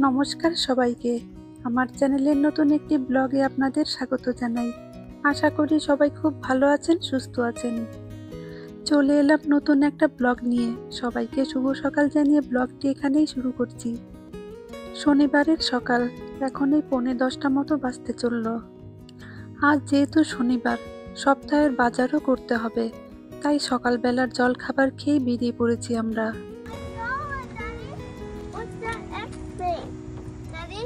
নমস্কার সবাইকে। আমার চ্যানেলের নতুন একটি ব্লগে আপনাদের স্বাগত জানাই। আশা করি সবাই খুব ভালো আছেন, সুস্থ আছেন। চলে এলাম নতুন একটা ব্লগ নিয়ে। সবাইকে শুভ সকাল জানিয়ে ব্লগটি এখানেই শুরু করছি। শনিবারের সকাল, এখন এই 9:45 মতো বাজতে চলল। আজ যেহেতু শনিবার, সপ্তাহের বাজারও করতে হবে, তাই সকালবেলার জল খাবার খেয়ে বেরিয়ে পড়েছি আমরা। What's that X thing? Daddy?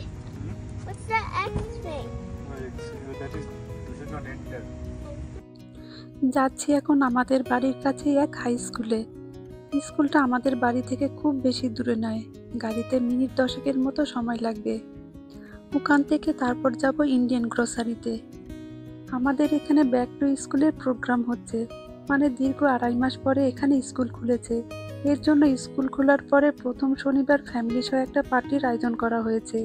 What's that X thing? That is, you should not enter. যাচ্ছি এখন আমাদের বাড়ির কাছে এক হাই স্কুলে। স্কুলটা আমাদের বাড়ি থেকে খুব বেশি দূরে নয়, গাড়িতে মিনিট 10 মতো সময় লাগবে। ওখান থেকে তারপর যাব ইন্ডিয়ান গ্রোসারিতে। আমাদের এখানে ব্যাক টু স্কুলের প্রোগ্রাম হচ্ছে, মানে দীর্ঘ 2.5 মাস পরে এখানে স্কুল খুলেছে। এর জন্য স্কুল খোলার পরে প্রথম শনিবার ফ্যামিলি সহ একটা পার্টির আয়োজন করা হয়েছে।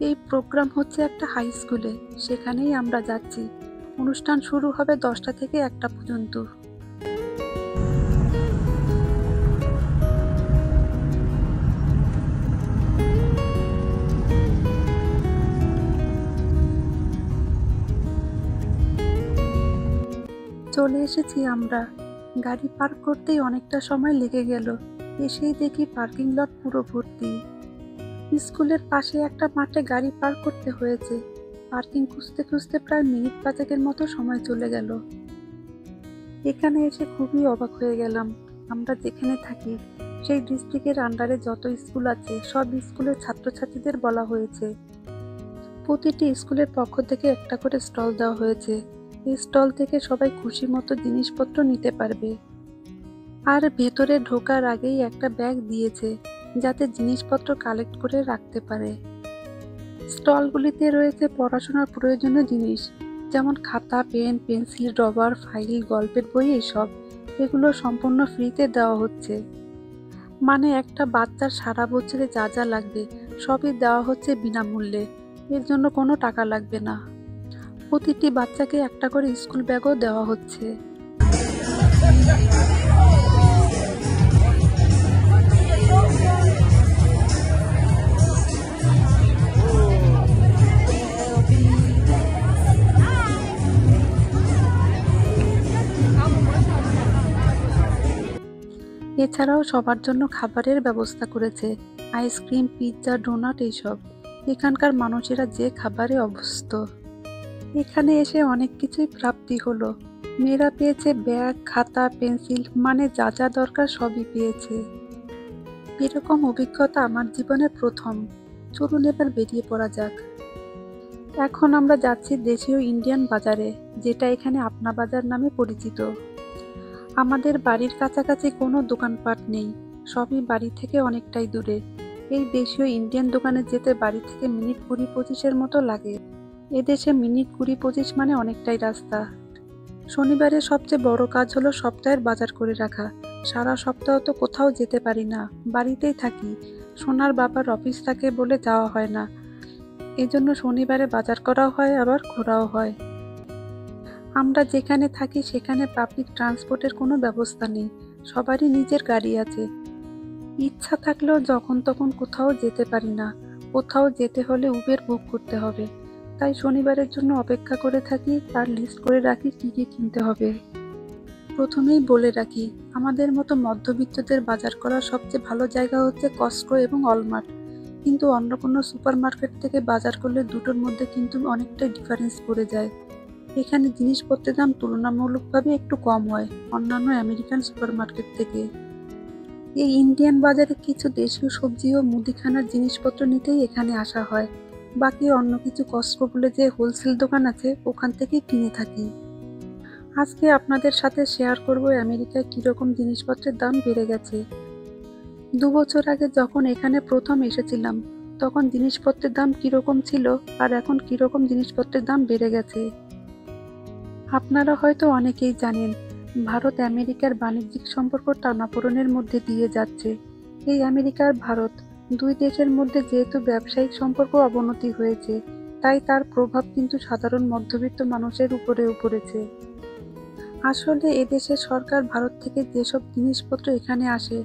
এই প্রোগ্রাম হচ্ছে একটা হাই স্কুলে, সেখানেই আমরা যাচ্ছি। অনুষ্ঠান শুরু হবে 10টা থেকে 1টা পর্যন্ত। চলে এসেছি আমরা। গাড়ি পার্ক করতেই অনেকটা সময় লেগে গেল। এসেই দেখি পার্কিং লট পুরো ভর্তি। স্কুলের পাশে একটা মাঠে গাড়ি পার্ক করতে হয়েছে। পার্কিং খুঁজতে খুঁজতে প্রায় মিনিট 5 মতো সময় চলে গেল। এখানে এসে খুবই অবাক হয়ে গেলাম। আমরা যেখানে থাকি সেই ডিস্ট্রিক্টের আন্ডারে যত স্কুল আছে সব স্কুলের ছাত্রছাত্রীদের বলা হয়েছে। প্রতিটি স্কুলের পক্ষ থেকে একটা করে স্টল দেওয়া হয়েছে। এই স্টল থেকে সবাই খুশি মতো জিনিসপত্র নিতে পারবে। আর ভেতরে ঢোকার আগেই একটা ব্যাগ দিয়েছে, যাতে জিনিসপত্র কালেক্ট করে রাখতে পারে। স্টলগুলিতে রয়েছে পড়াশোনার প্রয়োজনীয় জিনিস, যেমন খাতা, পেন, পেন্সিল, রবার, ফাইল, গল্পের বই, এইসব। এগুলো সম্পূর্ণ ফ্রিতে দেওয়া হচ্ছে। মানে একটা বাচ্চার সারা বছরে যা যা লাগবে সবই দেওয়া হচ্ছে বিনামূল্যে। এর জন্য কোনো টাকা লাগবে না। প্রতিটি বাচ্চাকে একটা করে স্কুল ব্যাগও দেওয়া হচ্ছে। এছাড়াও সবার জন্য খাবারের ব্যবস্থা করেছে, আইসক্রিম, পিৎজা, ডোনাট, এইসব। এখানকার মানুষেরা যে খাবারে অভ্যস্ত। এখানে এসে অনেক কিছুই প্রাপ্তি হলো। মেয়েরা পেয়েছে ব্যাগ, খাতা, পেন্সিল, মানে যা যা দরকার সবই পেয়েছে। এরকম অভিজ্ঞতা আমার জীবনের প্রথম। চলুন এবার বেরিয়ে পড়া যাক। এখন আমরা যাচ্ছি দেশীয় ইন্ডিয়ান বাজারে, যেটা এখানে আপনা বাজার নামে পরিচিত। আমাদের বাড়ির কাছাকাছি কোনো দোকানপাট নেই, সবই বাড়ি থেকে অনেকটাই দূরে। এই দেশীয় ইন্ডিয়ান দোকানে যেতে বাড়ি থেকে মিনিট 20-25 মতো লাগে। এদেশে মিনিট 20-25 মানে অনেকটাই রাস্তা। শনিবারের সবচেয়ে বড় কাজ হলো সপ্তাহের বাজার করে রাখা। সারা সপ্তাহ তো কোথাও যেতে পারি না, বাড়িতেই থাকি। সোনার বাবার অফিস থাকে বলে যাওয়া হয় না। এজন্য শনিবারে বাজার করাও হয়, আবার ঘোরাও হয়। আমরা যেখানে থাকি সেখানে পাবলিক ট্রান্সপোর্টের কোনো ব্যবস্থা নেই, সবারই নিজের গাড়ি আছে। ইচ্ছা থাকলেও যখন তখন কোথাও যেতে পারি না। কোথাও যেতে হলে উবের বুক করতে হবে। তাই শনিবারের জন্য অপেক্ষা করে থাকি আর লিস্ট করে রাখি কী কী কিনতে হবে। প্রথমেই বলে রাখি, আমাদের মতো মধ্যবিত্তদের বাজার করার সবচেয়ে ভালো জায়গা হচ্ছে কস্টকো এবং অলমার্ট। কিন্তু অন্য কোনো সুপার মার্কেট থেকে বাজার করলে দুটোর মধ্যে কিন্তু অনেকটাই ডিফারেন্স পড়ে যায়। এখানে জিনিসপত্রের দাম তুলনামূলকভাবে একটু কম হয় অন্যান্য আমেরিকান সুপার মার্কেট থেকে। এই ইন্ডিয়ান বাজারে কিছু দেশীয় সবজি ও মুদিখানার জিনিসপত্র নিতেই এখানে আসা হয়। বাকি অন্য কিছু কস্টকো বলে যে হোলসেল দোকান আছে, ওখান থেকেই কিনে থাকি। আজকে আপনাদের সাথে শেয়ার করব আমেরিকায় কীরকম জিনিসপত্রের দাম বেড়ে গেছে। 2 বছর আগে যখন এখানে প্রথম এসেছিলাম, তখন জিনিসপত্রের দাম কীরকম ছিল আর এখন কীরকম জিনিসপত্রের দাম বেড়ে গেছে। আপনারা হয়তো অনেকেই জানেন, ভারত আমেরিকার বাণিজ্যিক সম্পর্ক টানাপোড়েনের মধ্যে দিয়ে যাচ্ছে। এই আমেরিকা আর ভারত, দুই দেশের মধ্যে যেহেতু ব্যবসায়িক সম্পর্ক অবনতি হয়েছে, তাই তার প্রভাব কিন্তু সাধারণ মধ্যবিত্ত মানুষের উপরেও পড়েছে। আসলে এদেশের সরকার ভারত থেকে যেসব জিনিসপত্র এখানে আসে,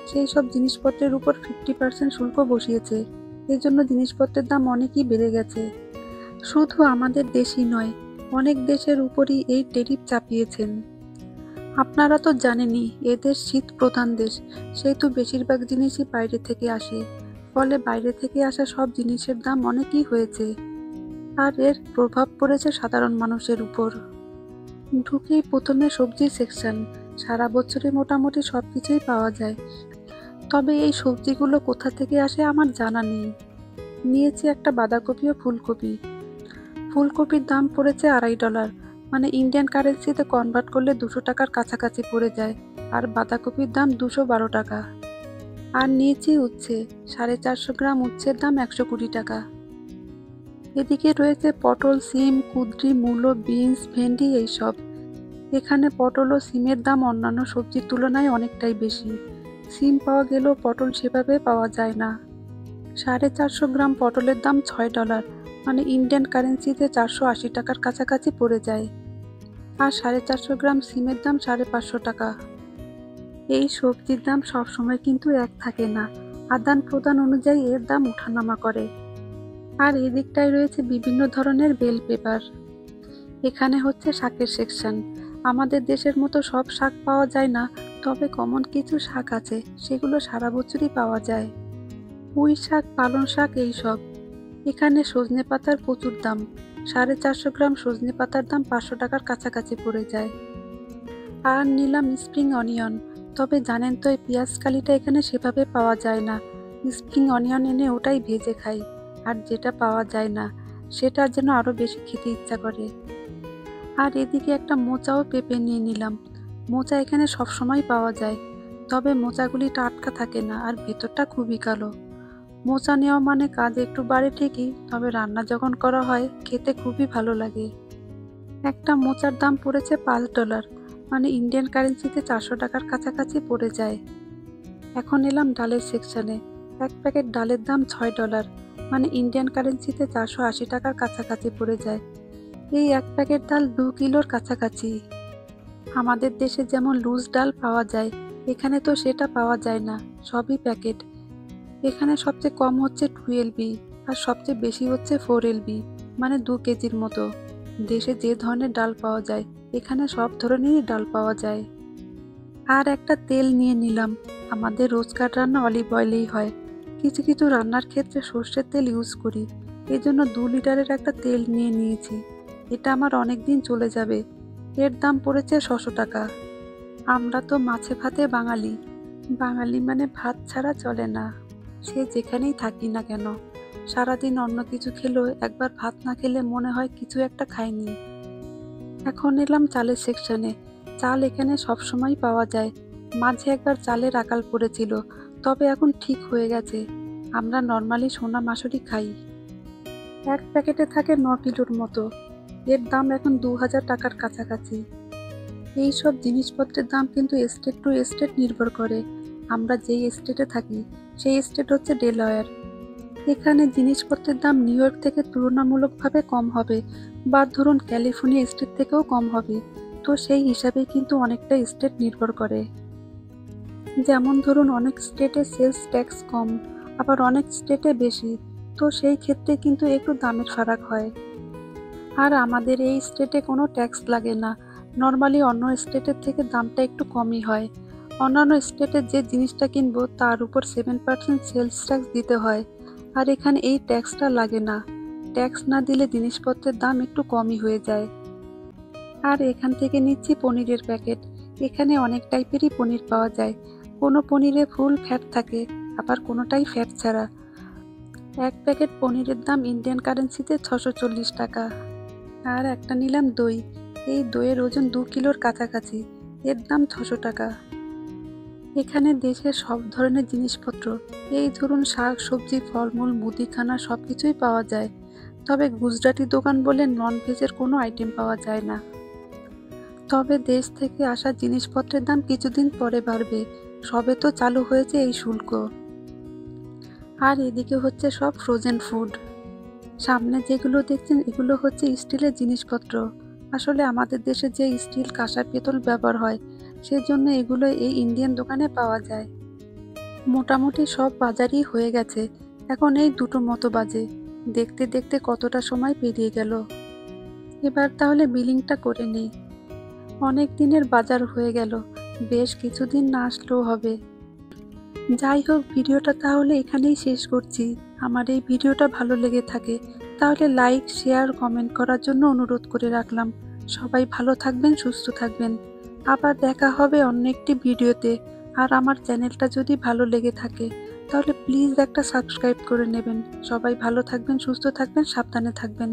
সেই সব জিনিসপত্রের উপর 50% শুল্ক বসিয়েছে। এজন্য জিনিসপত্রের দাম অনেকই বেড়ে গেছে। শুধু আমাদের দেশই নয়, অনেক দেশের উপরই এই ট্যারিফ চাপিয়েছেন। আপনারা তো জানেনই এদেশ শীত প্রধান দেশ, সেহেতু বেশিরভাগ জিনিসই বাইরে থেকে আসে। ফলে বাইরে থেকে আসা সব জিনিসের দাম অনেকই হয়েছে। আর এর প্রভাব পড়েছে সাধারণ মানুষের উপর। ঢুকেই প্রথমে সবজি সেকশন। সারা বছরে মোটামুটি সবকিছুই পাওয়া যায়, তবে এই সবজিগুলো কোথা থেকে আসে আমার জানা নেই। নিয়েছি একটা বাঁধাকপি ও ফুলকপি। ফুলকপির দাম পড়েছে $2.50, মানে ইন্ডিয়ান কারেন্সিতে কনভার্ট করলে 200 টাকার কাছাকাছি পড়ে যায়। আর বাঁধাকপির দাম 212 টাকা। আর নিয়েছি উচ্ছে, 450 গ্রাম উচ্ছের দাম 120 টাকা। এদিকে রয়েছে পটল, সিম, কুঁদরি, মূলো, বিনস, ভেন্ডি এইসব। এখানে পটল ও সিমের দাম অন্যান্য সবজির তুলনায় অনেকটাই বেশি। সিম পাওয়া গেলেও পটল সেভাবে পাওয়া যায় না। 450 গ্রাম পটলের দাম $6, মানে ইন্ডিয়ান কারেন্সিতে 480 টাকার কাছাকাছি পড়ে যায়। আর 450 গ্রাম সিমের দাম 550 টাকা। এই সবজির দাম সবসময় কিন্তু এক থাকে না, আদান প্রদান অনুযায়ী এর দাম ওঠানামা করে। আর এদিকটায় রয়েছে বিভিন্ন ধরনের বেল পেপার। এখানে হচ্ছে শাকের সেকশন। আমাদের দেশের মতো সব শাক পাওয়া যায় না, তবে কমন কিছু শাক আছে, সেগুলো সারা বছরই পাওয়া যায়। পুঁই শাক, পালং শাক এইসব। এখানে সজনে পাতার প্রচুর দাম। 450 গ্রাম সজনে পাতার দাম 500 টাকার কাছাকাছি পড়ে যায়। আর নিলাম স্প্রিং অনিয়ন। তবে জানেন তো এই পেঁয়াজ কালিটা এখানে সেভাবে পাওয়া যায় না। স্প্রিং অনিয়ন এনে ওটাই ভেজে খাই। আর যেটা পাওয়া যায় না, সেটা যেন আরো বেশি খেতে ইচ্ছা করে। আর এদিকে একটা মোচা ও পেঁপে নিয়ে নিলাম। মোচা এখানে সবসময় পাওয়া যায়, তবে মোচাগুলি টাটকা থাকে না আর ভেতরটা খুবই কালো। মোচা নেওয়া মানে কাজ একটু বাড়ে ঠিকই, তবে রান্না যখন করা হয় খেতে খুবই ভালো লাগে। একটা মোচার দাম পড়েছে $5, মানে ইন্ডিয়ান কারেন্সিতে 400 টাকার কাছাকাছি পড়ে যায়। এখন এলাম ডালের সেকশনে। এক প্যাকেট ডালের দাম $6, মানে ইন্ডিয়ান কারেন্সিতে 480 টাকার কাছাকাছি পড়ে যায়। এই এক প্যাকেট ডাল 2 কিলোর কাছাকাছি। আমাদের দেশে যেমন লুজ ডাল পাওয়া যায়, এখানে তো সেটা পাওয়া যায় না, সবই প্যাকেট। এখানে সবচেয়ে কম হচ্ছে 12B, আর সবচেয়ে বেশি হচ্ছে 4LB, মানে 2 কেজির মতো। দেশে যে ধরনের ডাল পাওয়া যায়, এখানে সব ধরনেরই ডাল পাওয়া যায়। আর একটা তেল নিয়ে নিলাম। আমাদের রোজকার রান্না অলিভ অয়েলেই হয়। কিছু কিছু রান্নার ক্ষেত্রে সর্ষের তেল ইউজ করি, এজন্য 2 লিটারের একটা তেল নিয়ে নিয়েছি। এটা আমার অনেক দিন চলে যাবে। এর দাম পড়েছে 600 টাকা। আমরা তো মাছে ভাতে বাঙালি। বাঙালি মানে ভাত ছাড়া চলে না, সে যেখানেই থাকি না কেন। সারাদিন অন্য কিছু খেলেও একবার ভাত না খেলে মনে হয় কিছু একটা খাইনি। এখন এলাম চালের সেকশনে। চাল এখানে সবসময় পাওয়া যায়। মাঝে একবার চালের আকাল পড়েছিল, তবে এখন ঠিক হয়ে গেছে। আমরা নর্মালি সোনা মাসুরি খাই। এক প্যাকেটে থাকে 9 কিলোর মতো। এর দাম এখন 2000 টাকার কাছাকাছি। এই সব জিনিসপত্রের দাম কিন্তু স্টেট টু স্টেট নির্ভর করে। আমরা যেই স্টেটে থাকি, সেই স্টেট হচ্ছে ডেলাওয়্যার। এখানে জিনিসপত্রের দাম নিউ ইয়র্ক থেকে তুলনামূলকভাবে কম হবে, বা ধরুন ক্যালিফোর্নিয়া স্টেট থেকেও কম হবে। তো সেই হিসাবে কিন্তু অনেকটা স্টেট নির্ভর করে। যেমন ধরুন অনেক স্টেটে সেলস ট্যাক্স কম, আবার অনেক স্টেটে বেশি। তো সেই ক্ষেত্রে কিন্তু একটু দামের ফারাক হয়। আর আমাদের এই স্টেটে কোনো ট্যাক্স লাগে না। নর্মালি অন্য স্টেটের থেকে দামটা একটু কমই হয়। অন্যান্য স্টেটে যে জিনিসটা কিনবো তার উপর 7% সেলস ট্যাক্স দিতে হয়। আর এখানে এই ট্যাক্সটা লাগে না। ট্যাক্স না দিলে জিনিসপত্রের দাম একটু কমই হয়ে যায়। আর এখান থেকে নিচ্ছি পনিরের প্যাকেট। এখানে অনেক টাইপেরই পনির পাওয়া যায়। কোনো পনিরে ফুল ফ্যাট থাকে, আবার কোনোটাই ফ্যাট ছাড়া। এক প্যাকেট পনিরের দাম ইন্ডিয়ান কারেন্সিতে 640 টাকা। আর একটা নিলাম দই। এই দইয়ের ওজন 2 কিলোর কাছাকাছি। এর দাম 600 টাকা। এখানে দেশের সব ধরনের জিনিসপত্র, এই ধরুন শাক সবজি ফলমূল মুদিখানা সব কিছুই পাওয়া যায়। তবে গুজরাটি দোকান বলে নন ভেজের কোনো আইটেম পাওয়া যায় না। তবে দেশ থেকে আসা জিনিসপত্রের দাম কিছুদিন পরে বাড়বে, সবে তো চালু হয়েছে এই শুল্ক। আর এদিকে হচ্ছে সব ফ্রোজেন ফুড। সামনে যেগুলো দেখছেন এগুলো হচ্ছে স্টিলের জিনিসপত্র। আসলে আমাদের দেশে যে স্টিল কাঁসা পিতল ব্যবহার হয়, সেজন্য এগুলো এই ইন্ডিয়ান দোকানে পাওয়া যায়। মোটামুটি সব বাজারই হয়ে গেছে। এখন এই 2টো মতো বাজে। দেখতে দেখতে কতটা সময় পেরিয়ে গেল। এবার তাহলে বিলিংটা করে নিই। অনেক দিনের বাজার হয়ে গেল, বেশ কিছুদিন না আসলেও হবে। যাই হোক, ভিডিওটা তাহলে এখানেই শেষ করছি। আমার এই ভিডিওটা ভালো লেগে থাকে তাহলে লাইক, শেয়ার, কমেন্ট করার জন্য অনুরোধ করে রাখলাম। সবাই ভালো থাকবেন, সুস্থ থাকবেন। আবার দেখা হবে অন্য একটি ভিডিওতে। আর আমার চ্যানেলটা যদি ভালো লেগে থাকে তাহলে প্লিজ একটা সাবস্ক্রাইব করে নেবেন। সবাই ভালো থাকবেন, সুস্থ থাকবেন, সাবধানে থাকবেন।